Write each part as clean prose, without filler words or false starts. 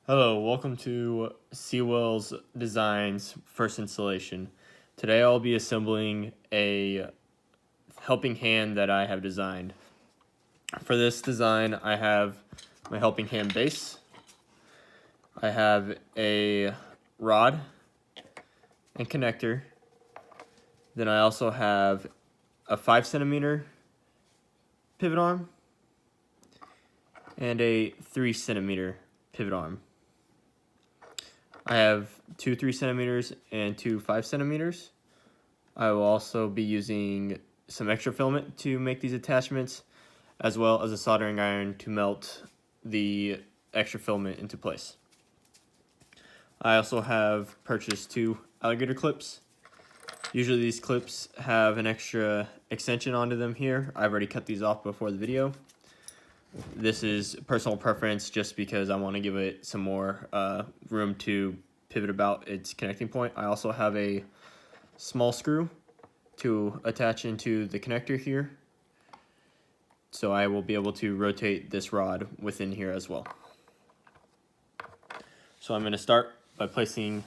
Hello, welcome to Seawell's Designs first installation. Today I'll be assembling a helping hand that I have designed. For this design I have my helping hand base, I have a rod and connector, then I also have a 5 centimeter pivot arm and a 3 centimeter pivot arm. I have two 3 centimeters and two 5 centimeters. I will also be using some extra filament to make these attachments, as well as a soldering iron to melt the extra filament into place. I also have purchased two alligator clips. Usually these clips have an extra extension onto them here. I've already cut these off before the video. This is personal preference just because I want to give it some more room to pivot about its connecting point. I also have a small screw to attach into the connector here, so I will be able to rotate this rod within here as well. So I'm going to start by placing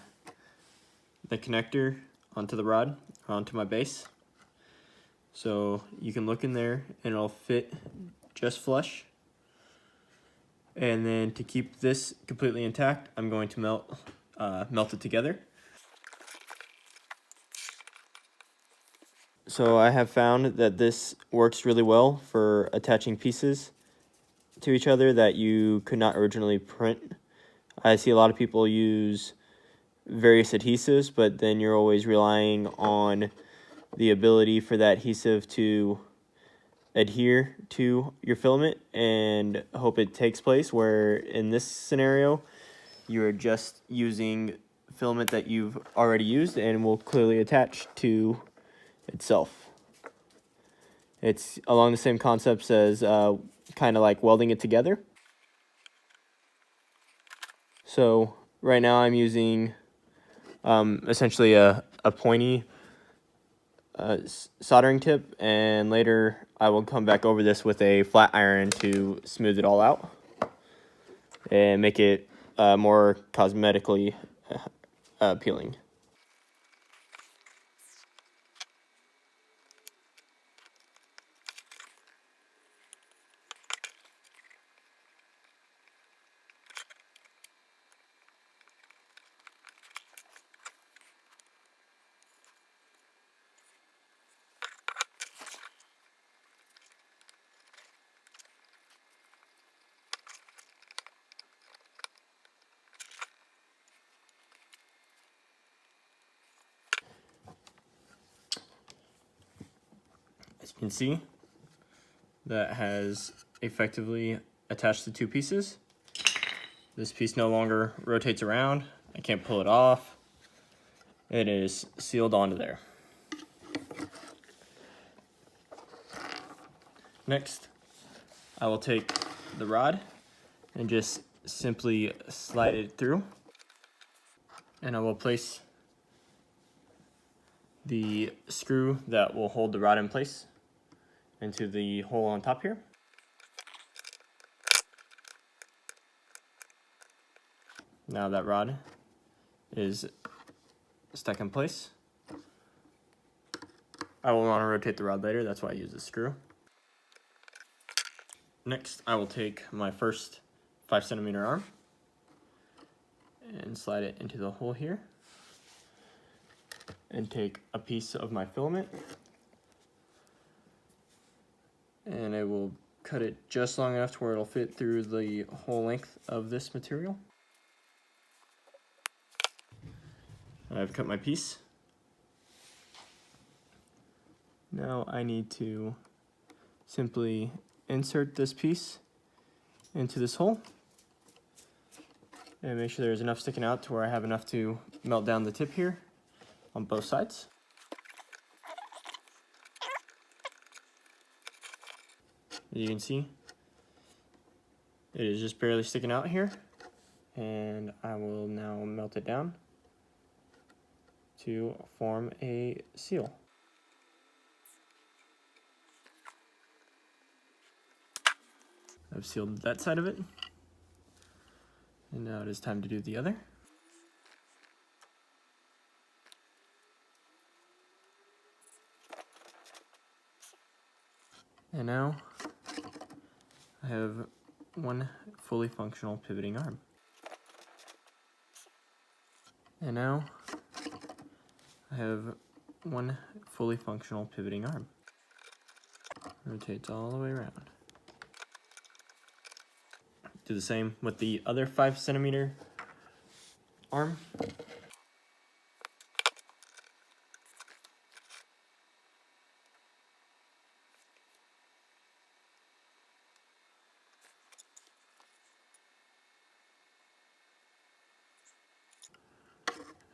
the connector onto the rod, onto my base. So you can look in there and it'll fit just flush. And then to keep this completely intact, I'm going to melt it together. So I have found that this works really well for attaching pieces to each other that you could not originally print. I see a lot of people use various adhesives, but then you're always relying on the ability for that adhesive to adhere to your filament and hope it takes place, where in this scenario you're just using filament that you've already used and will clearly attach to itself. It's along the same concepts as kind of like welding it together. So right now I'm using essentially a pointy soldering tip, and later I will come back over this with a flat iron to smooth it all out and make it more cosmetically appealing. As you can see, that has effectively attached the two pieces. This piece no longer rotates around. I can't pull it off. It is sealed onto there. Next, I will take the rod and just simply slide it through, and I will place the screw that will hold the rod in place into the hole on top here. Now that rod is stuck in place. I will want to rotate the rod later, that's why I use the screw. Next, I will take my first 5 centimeter arm and slide it into the hole here, and take a piece of my filament, and I will cut it just long enough to where it'll fit through the whole length of this material. I've cut my piece. Now I need to simply insert this piece into this hole and make sure there's enough sticking out to where I have enough to melt down the tip here on both sides. As you can see, it is just barely sticking out here, and I will now melt it down to form a seal. I've sealed that side of it. And now it is time to do the other. And now I have one fully functional pivoting arm. And now I have one fully functional pivoting arm. Rotates all the way around. Do the same with the other 5 centimeter arm.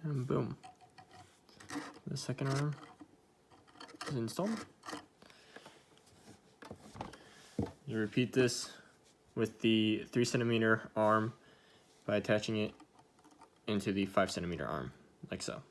And boom. The second arm is installed. You repeat this with the 3 centimeter arm by attaching it into the 5 centimeter arm, like so.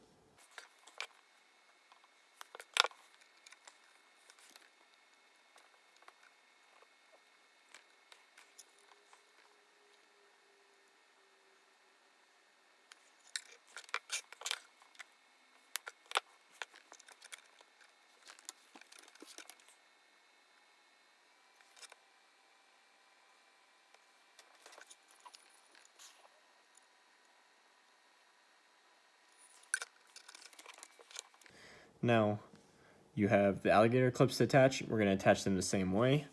Now, you have the alligator clips to attach. We're going to attach them the same way.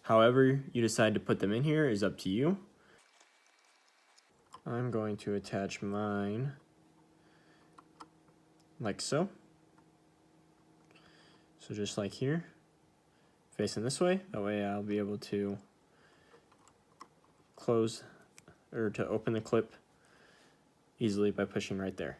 However you decide to put them in here is up to you. I'm going to attach mine like so. So just like here, facing this way. That way I'll be able to close or to open the clip easily by pushing right there.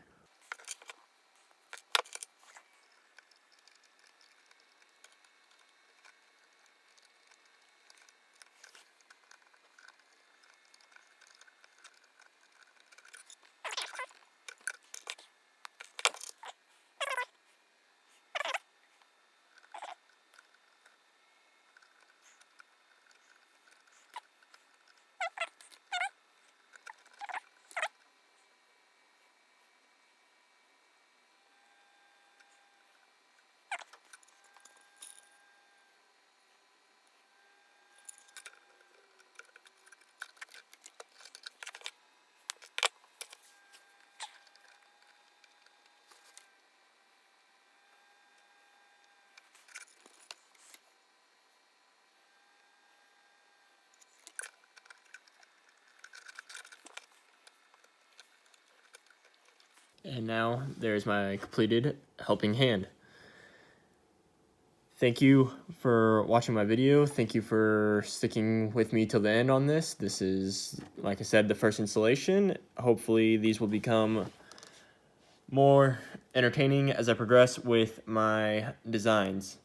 And now there's my completed helping hand. Thank you for watching my video. Thank you for sticking with me till the end on this. This is, like I said, the first installation. Hopefully these will become more entertaining as I progress with my designs.